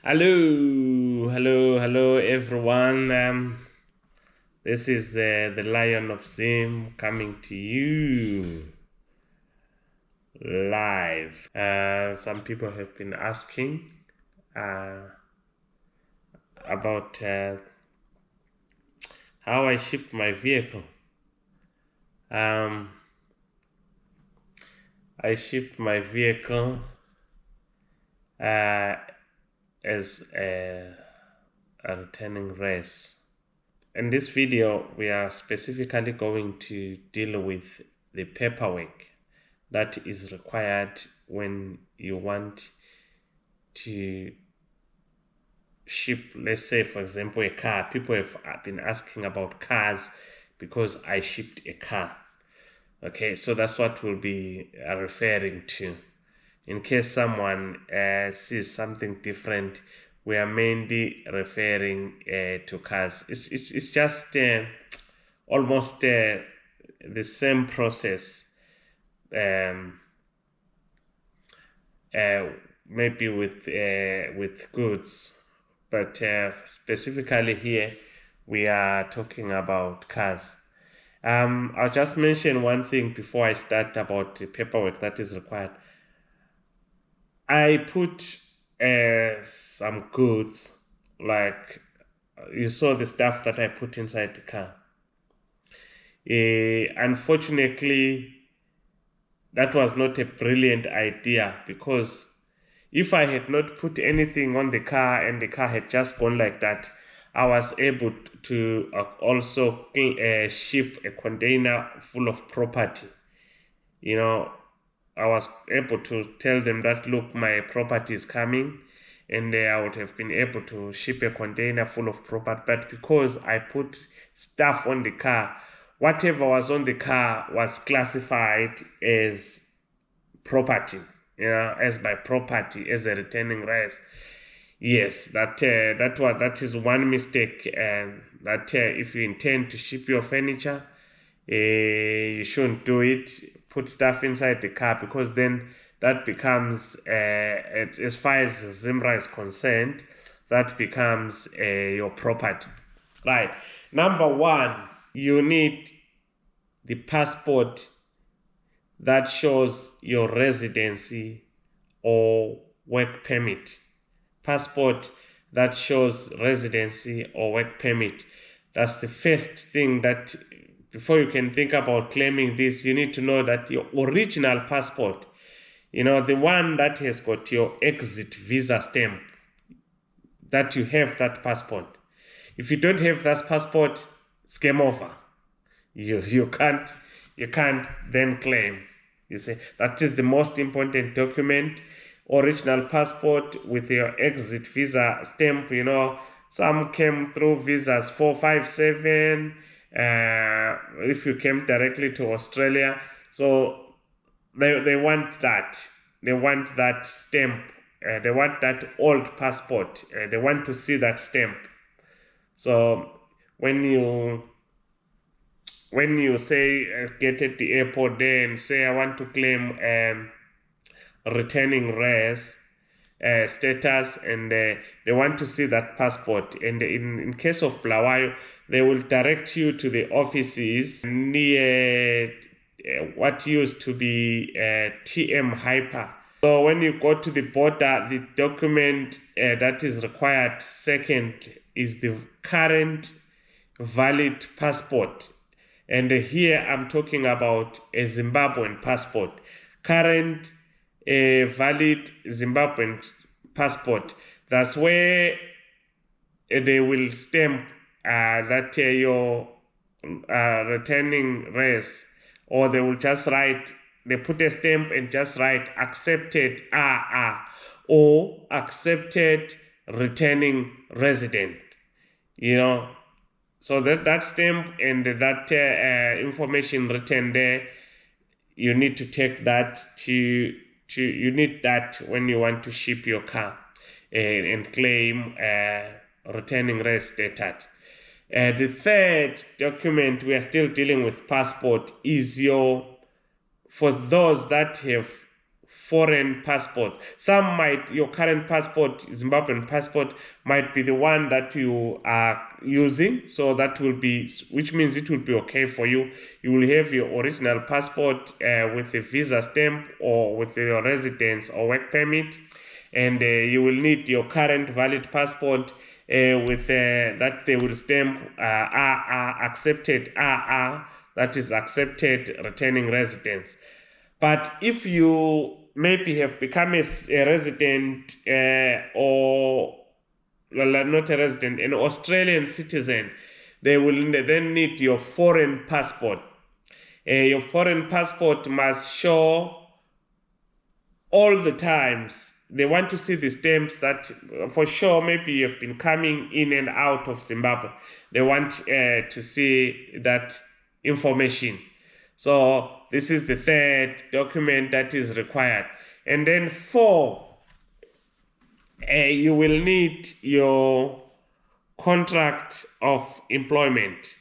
Hello, everyone. This is the Lion of Zim coming to you live. Some people have been asking about how I shipped my vehicle. I shipped my vehicle as a returning res. In this video, we are specifically going to deal with the paperwork that is required when you want to ship, let's say, for example, a car. People have been asking about cars because I shipped a car. Okay, so that's what we'll be referring to. In case someone sees something different, we are mainly referring to cars. It's just almost the same process, maybe with goods, but specifically here we are talking about cars. I'll just mention one thing before I start about the paperwork that is required. I put some goods, like you saw the stuff that I put inside the car. Unfortunately, that was not a brilliant idea, because if I had not put anything on the car and the car had just gone like that, I was able to also ship a container full of property. You know, I was able to tell them that, look, my property is coming, and I would have been able to ship a container full of property. But because I put stuff on the car, whatever was on the car was classified as property, as my property, as a returning res. Yes, that is one mistake, and that if you intend to ship your furniture, you shouldn't do it. Put stuff inside the car, because then that becomes, as far as Zimbra is concerned, that becomes your property. Right. Number one, you need the passport that shows your residency or work permit. Passport that shows residency or work permit. That's the first thing that, before you can think about claiming this, you need to know that your original passport, the one that has got your exit visa stamp, that you have that passport. If you don't have that passport, it's game over. You can't then claim. You see, that is the most important document. Original passport with your exit visa stamp. Some came through visas 457. If you came directly to Australia, so they want that. They want that stamp. They want that old passport. They want to see that stamp. So when you say get at the airport there and say, I want to claim returning res status, and they want to see that passport, and in case of Bulawayo, they will direct you to the offices near what used to be TM Hyper. So when you go to the border, the document that is required second is the current valid passport. And here I'm talking about a Zimbabwean passport. Current valid Zimbabwean passport. That's where they will stamp that your returning res, or they will just write, they put a stamp and just write accepted or accepted returning resident. So that stamp and that information written there, you need to take that you need that when you want to ship your car and claim returning res status. The third document, we are still dealing with passport, is for those that have foreign passport. Your current passport, Zimbabwean passport, might be the one that you are using. So which means it will be okay for you. You will have your original passport with a visa stamp or with your residence or work permit. And you will need your current valid passport with that they will stamp accepted that is accepted returning residence. But if you maybe have become a resident or not a resident, an Australian citizen, they will then need your foreign passport. Your foreign passport must show all the times. They want to see the stamps that for sure maybe you've been coming in and out of Zimbabwe. They want to see that information. So this is the third document that is required. And then 4, you will need your contract of employment.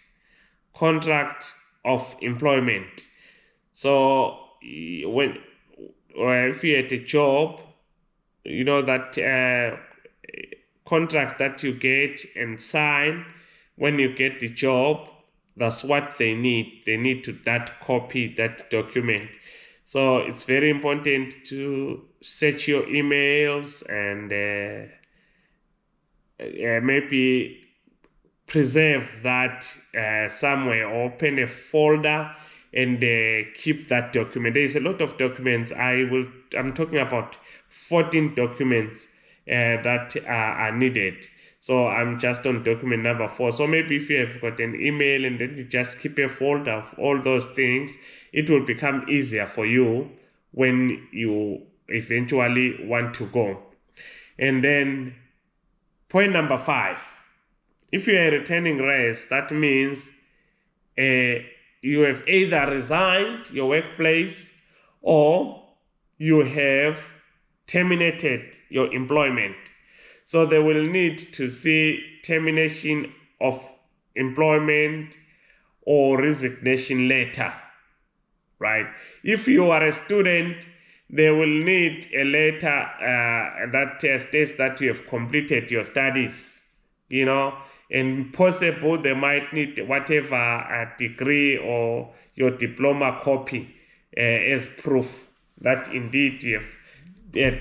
Contract of employment. So if you had a job, you know that contract that you get and sign when you get the job, that's what they need. They need that copy, that document. So it's very important to search your emails and maybe preserve that somewhere, or open a folder and keep that document. There is a lot of documents. I'm talking about 14 documents that are needed. So I'm just on document number 4. So maybe if you have got an email and then you just keep a folder of all those things, it will become easier for you when you eventually want to go. And then point number 5. If you are returning res, that means you have either resigned your workplace or you have terminated your employment. So they will need to see termination of employment or resignation letter, right? If you are a student, they will need a letter that states that you have completed your studies, and possible they might need whatever a degree or your diploma copy as proof that indeed you have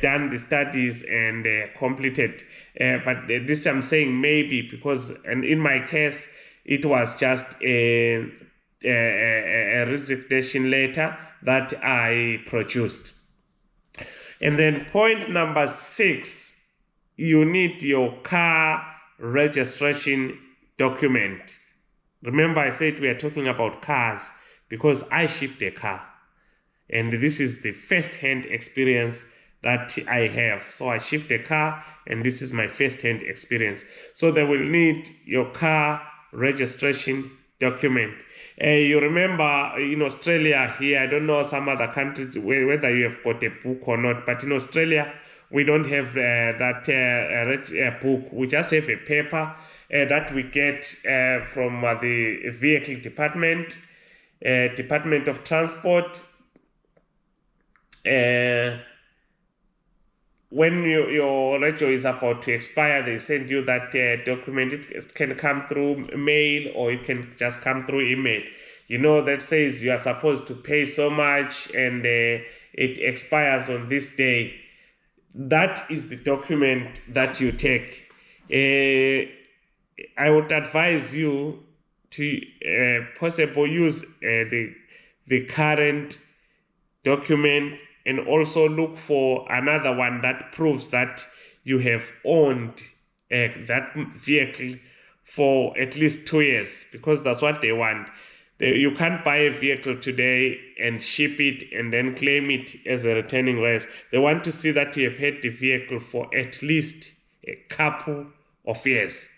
done the studies and completed. But this I'm saying maybe because, and in my case, it was just a resignation letter that I produced. And then point number 6, you need your car registration document. Remember I said we are talking about cars because I shipped a car. And this is the first-hand experience that I have. So I shipped a car and this is my first-hand experience. So they will need your car registration document. You remember in Australia here, I don't know some other countries whether you have got a book or not, but in Australia, we don't have that book. We just have a paper that we get from the vehicle department, Department of Transport. When your rego is about to expire, they send you that document. It can come through mail or it can just come through email. That says you are supposed to pay so much and it expires on this day. That is the document that you take. I would advise you to possibly use the current document, and also look for another one that proves that you have owned that vehicle for at least 2 years, because that's what they want. You can't buy a vehicle today and ship it and then claim it as a returning res. They want to see that you have had the vehicle for at least a couple of years.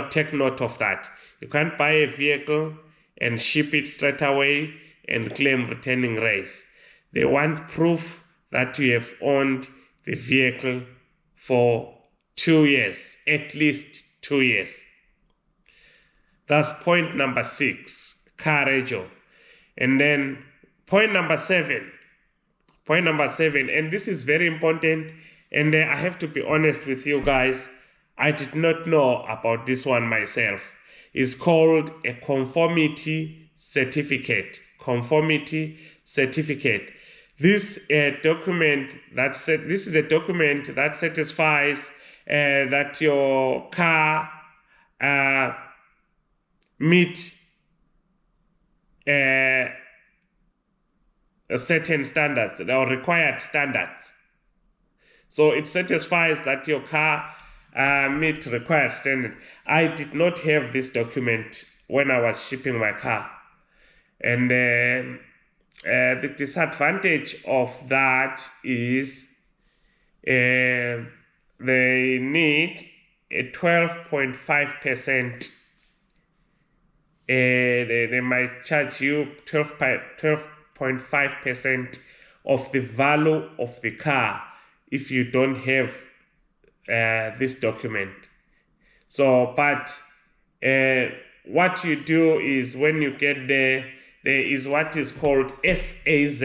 Take note of that. You can't buy a vehicle and ship it straight away and claim returning res. They want proof that you have owned the vehicle for 2 years, at least 2 years. That's point number 6, car rego. And then point number 7 Point number 7, and this is very important, and I have to be honest with you guys, I did not know about this one myself. It's called a conformity certificate. Conformity certificate. This is a document that satisfies that your car meet certain standards or required standards. So it satisfies that your car meet required standard. I did not have this document when I was shipping my car, and the disadvantage of that is they need a 12.5%. They might charge you 12.5% of the value of the car if you don't have this document. So, but what you do is when you get there is what is called SAZ,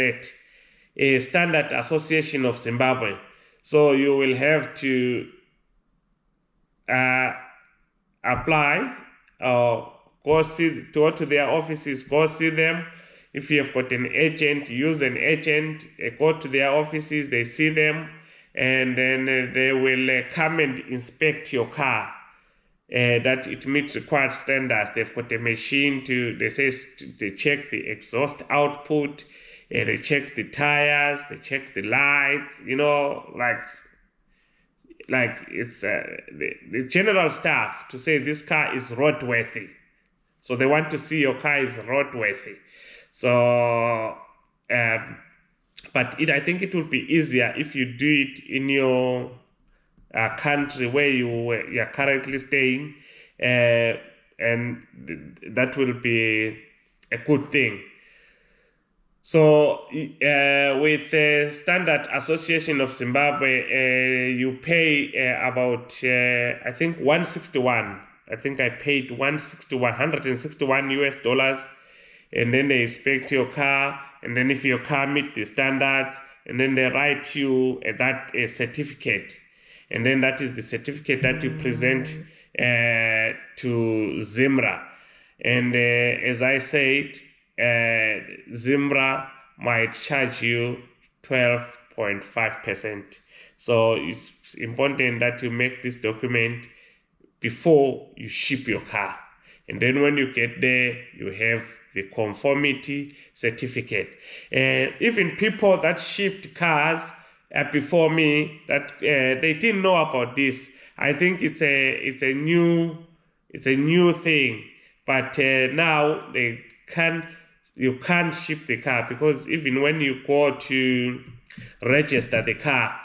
a Standard Association of Zimbabwe. So you will have to apply or go to their offices, go see them. If you have got an agent, use an agent, go to their offices, they see them, and then they will come and inspect your car, that it meets required standards. They've got a machine they check the exhaust output, they check the tires, they check the lights, like it's the general stuff to say this car is roadworthy. So they want to see your car is roadworthy. So, but I think it will be easier if you do it in your country where you are currently staying, and that will be a good thing. So, with the Standard Association of Zimbabwe, you pay about, I think 161. I think I paid 161 US dollars, and then they inspect your car, and then if your car meets the standards, and then they write you that certificate, and then that is the certificate that you present to ZIMRA. And as I said, ZIMRA might charge you 12.5%. So it's important that you make this document before you ship your car. And then when you get there, you have the conformity certificate. Even people that shipped cars before me, that they didn't know about this. I think it's a new thing. But now you can't ship the car, because even when you go to register the car,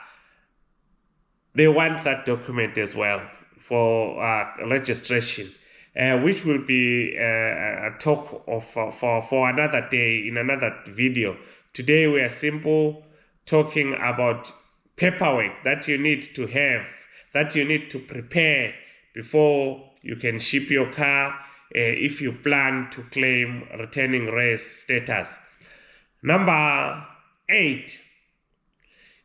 they want that document as well for registration, which will be a talk of for another day in another video. Today we are simple talking about paperwork that you need to have, that you need to prepare before you can ship your car, if you plan to claim returning res status. Number 8,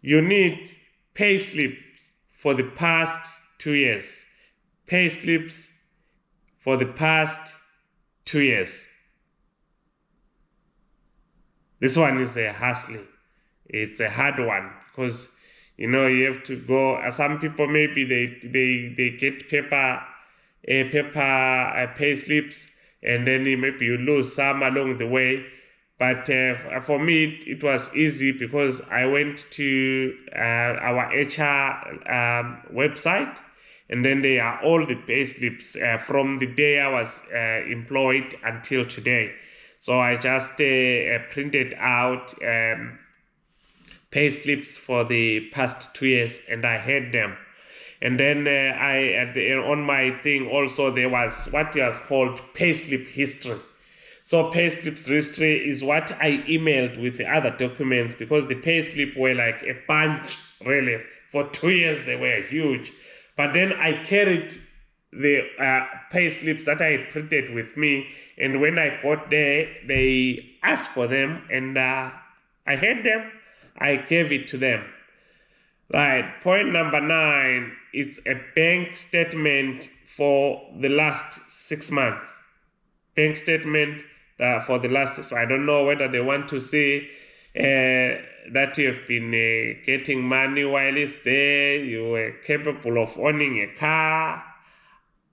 you need pay slips for the past 2 years. Pay slips for the past 2 years. This one is a hassle. It's a hard one, because you have to go. Some people maybe they get paper pay slips, and then maybe you lose some along the way. But for me, it was easy, because I went to our HR website, and then there are all the pay slips from the day I was employed until today. So I just printed out pay slips for the past 2 years, and I had them. And then on my thing also there was what was called payslip history. So payslips history is what I emailed with the other documents, because the payslip were like a bunch, really. For 2 years they were huge. But then I carried the payslips that I had printed with me, and when I got there, they asked for them, and I had them. I gave it to them. Right, point number 9, it's a bank statement for the last 6 months. Bank statement for the last 6 months. I don't know whether they want to see that you have been getting money while it's there, you were capable of owning a car.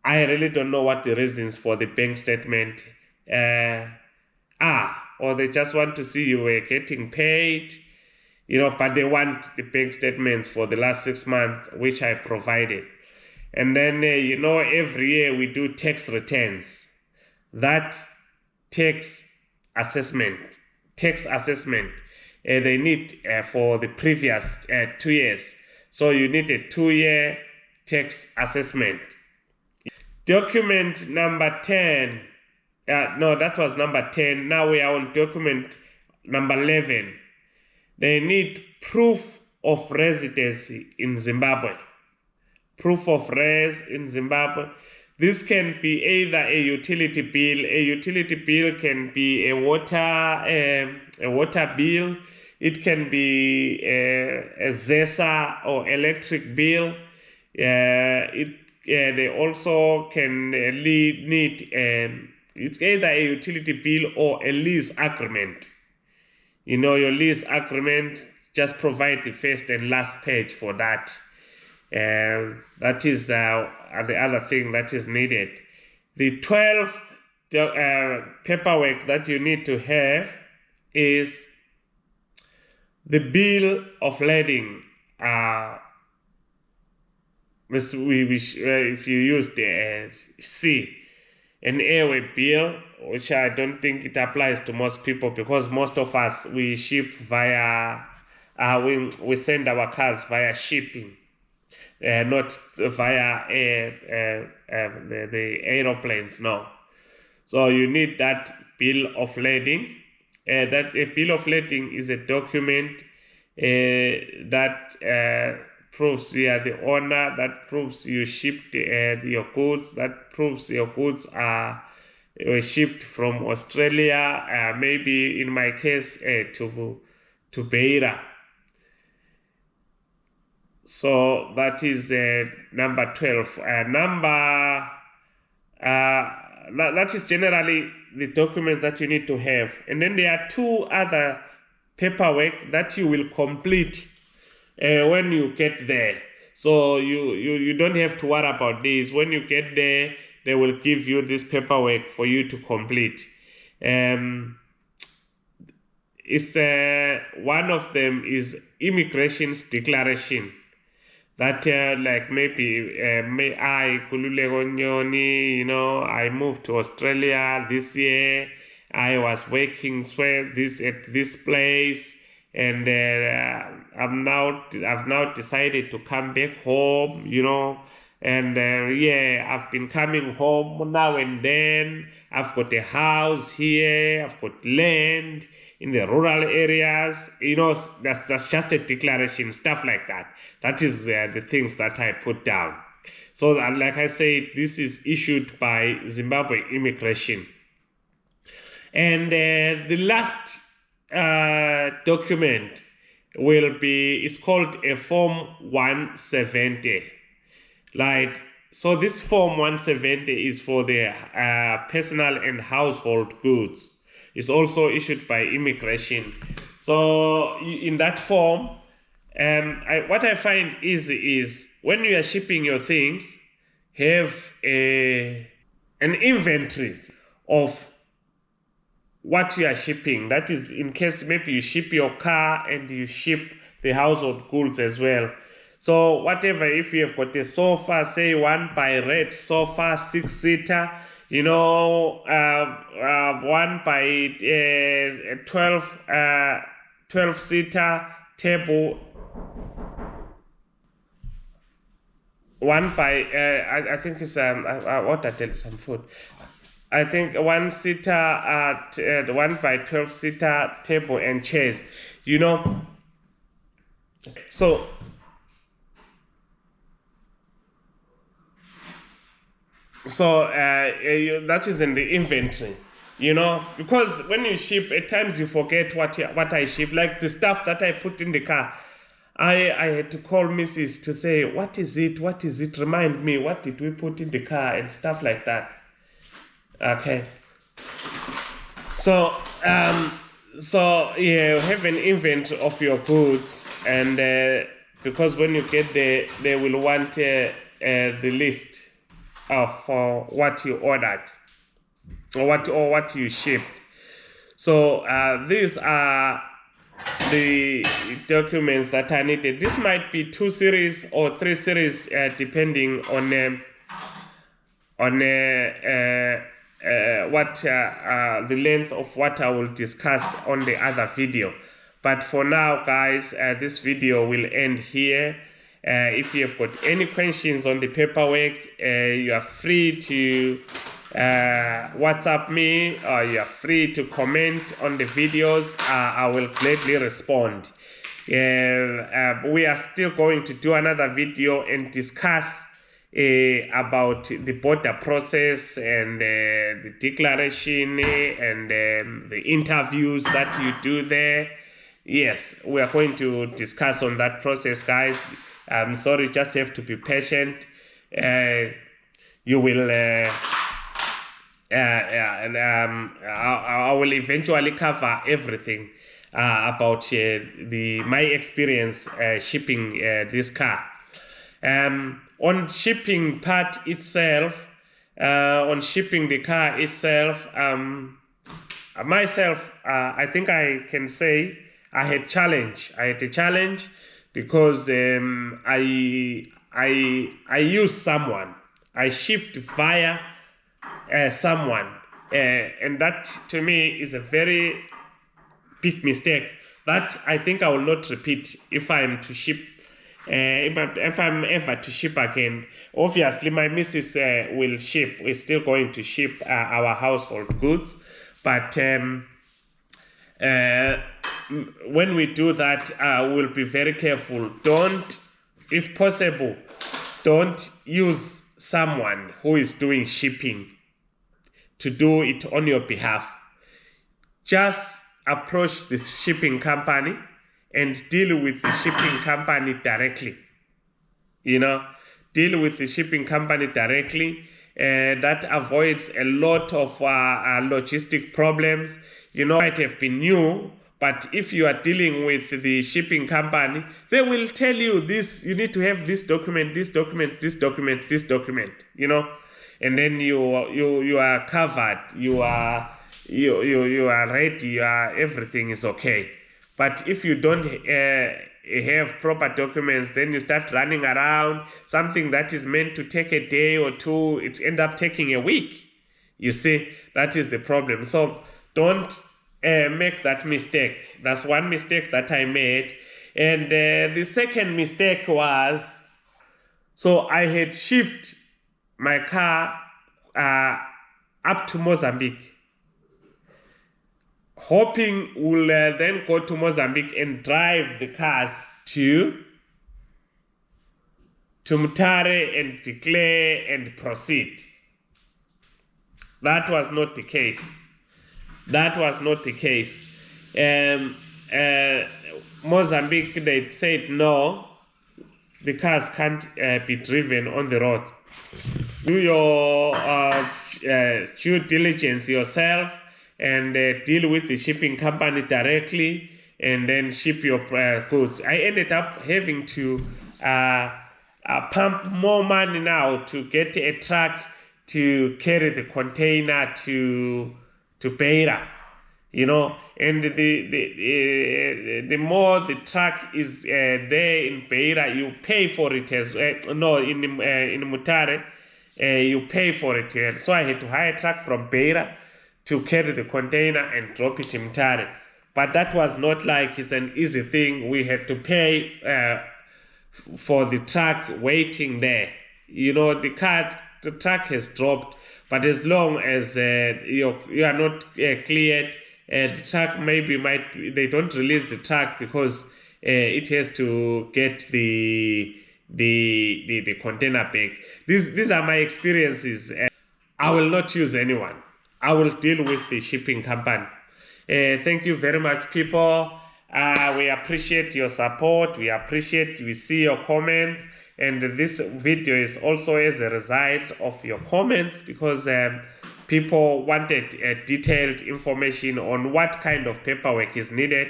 I really don't know what the reasons for the bank statement are. Or they just want to see you were getting paid. But they want the bank statements for the last 6 months, which I provided. And then, every year we do tax returns. That tax assessment, they need for the previous 2 years. So you need a 2-year tax assessment. Document number 10. No, that was number 10. Now we are on document number 11. They need proof of residency in Zimbabwe. Proof of res in Zimbabwe. This can be either a utility bill. A utility bill can be a water bill. It can be a ZESA or electric bill. They also can need it's either a utility bill or a lease agreement. Your lease agreement, just provide the first and last page for that. That is the other thing that is needed. The 12th paperwork that you need to have is the bill of lading. If you use the C, an airway bill, which I don't think it applies to most people because most of us, we ship via, we send our cars via shipping, not via the aeroplanes, no. So you need that bill of lading. That a bill of lading is a document that proves you are the owner, that proves you shipped your goods, that proves your goods were shipped from Australia, maybe in my case to Beira. So that is number 12. That is generally the document that you need to have. And then there are 2 other paperwork that you will complete when you get there. So you don't have to worry about this. When you get there, they will give you this paperwork for you to complete. It's one of them is immigration's declaration. That like maybe I moved to Australia this year. I was working at this place, and I've now decided to come back home. And I've been coming home now and then. I've got a house here. I've got land in the rural areas. That's just a declaration, stuff like that. That is the things that I put down. So like I said, this is issued by Zimbabwe Immigration. And the last document is called a Form 170. Right. So this Form 170 is for the personal and household goods. It's also issued by immigration. So in that form, what I find easy is when you are shipping your things, have an inventory of what you are shipping. That is in case maybe you ship your car and you ship the household goods as well. So whatever, if you have got a sofa, say 1x-red sofa, 6-seater, 12-seater table, I think it's what I tell you some food. I think 1-seater at 1x12-seater table and chairs. So that is in the inventory. You know, because when you ship, at times you forget what I ship. Like the stuff that I put in the car, I had to call Mrs. to say, what is it? What is it? Remind me, what did we put in the car and stuff like that. Okay. So, yeah, have an inventory of your goods, and because when you get there, they will want the list for what you ordered or what you shipped. So these are the documents that are needed. This might be 2 series or 3 series, depending on what the length of what I will discuss on the other video. But for now, guys, this video will end here. If you have got any questions on the paperwork, you are free to WhatsApp me, or you are free to comment on the videos. I will gladly respond. We are still going to do another video and discuss about the border process and the declaration and the interviews that you do there. Yes, we are going to discuss on that process, guys. I'm sorry, just have to be patient. You will and I will eventually cover everything about my experience shipping this car. On shipping part itself, on shipping the car itself, myself, I think I can say I had a challenge because I used someone. I shipped via someone, and that to me is a very big mistake that I think I will not repeat if I'm to ship. If I'm ever to ship again. Obviously my missus will ship. We're still going to ship our household goods, but when we do that, we'll be very careful. If possible, don't use someone who is doing shipping to do it on your behalf. Just approach the shipping company and deal with the shipping company directly. You know, deal with the shipping company directly. That avoids a lot of logistic problems. You know, it might have been new, but if you are dealing with the shipping company, they will tell you this, you need to have this document, this document, this document, this document, you know, and then you are covered, you are ready, everything is okay. But if you don't have proper documents, then you start running around. Something that is meant to take a day or two, it ends up taking a week. You see, that is the problem. So don't make that mistake. That's one mistake that I made. And the second mistake was, so I had shipped my car up to Mozambique, hoping we'll then go to Mozambique and drive the cars to Mutare and declare and proceed. That was not the case. Mozambique, they said no, the cars can't be driven on the road. Do your due diligence yourself and deal with the shipping company directly, and then ship your goods. I ended up having to pump more money now to get a truck to carry the container to Beira, you know, and the more the truck is there in Beira, you pay for it as in Mutare, you pay for it. So I had to hire a truck from Beira to carry the container and drop it in Mutare. But that was not like it's an easy thing. We had to pay for the truck waiting there. You know, the truck has dropped, but as long as you are not cleared, the truck they don't release the truck because it has to get the container back. These are my experiences. I will not use anyone. I will deal with the shipping company. Thank you very much, people. We appreciate your support. We see your comments. And this video is also as a result of your comments, because people wanted detailed information on what kind of paperwork is needed.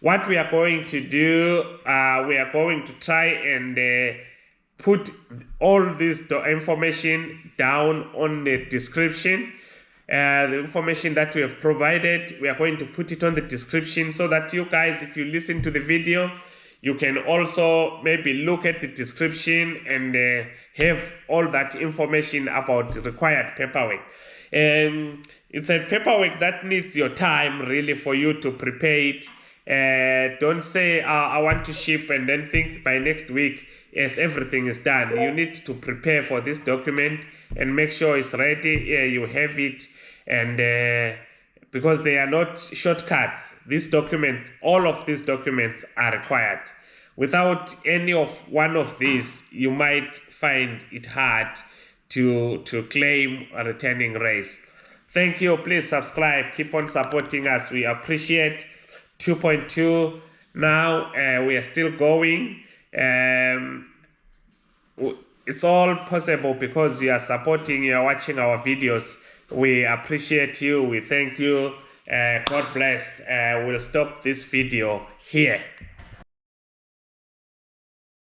What we are going to do, we are going to try and put all this information down on the description. The information that we have provided, we are going to put it on the description, so that you guys, if you listen to the video, you can also maybe look at the description and have all that information about required paperwork. It's a paperwork that needs your time, really, for you to prepare it. Don't say, I want to ship, and then think by next week, yes, everything is done. You need to prepare for this document and make sure it's ready. You have it, and because they are not shortcuts. This document, all of these documents are required. Without any of one of these, you might find it hard to claim a returning race. Thank you. Please subscribe. Keep on supporting us. We appreciate 2.2 now. We are still going. It's all possible because you are supporting, you are watching our videos. We appreciate you. We thank you. God bless. We'll stop this video here.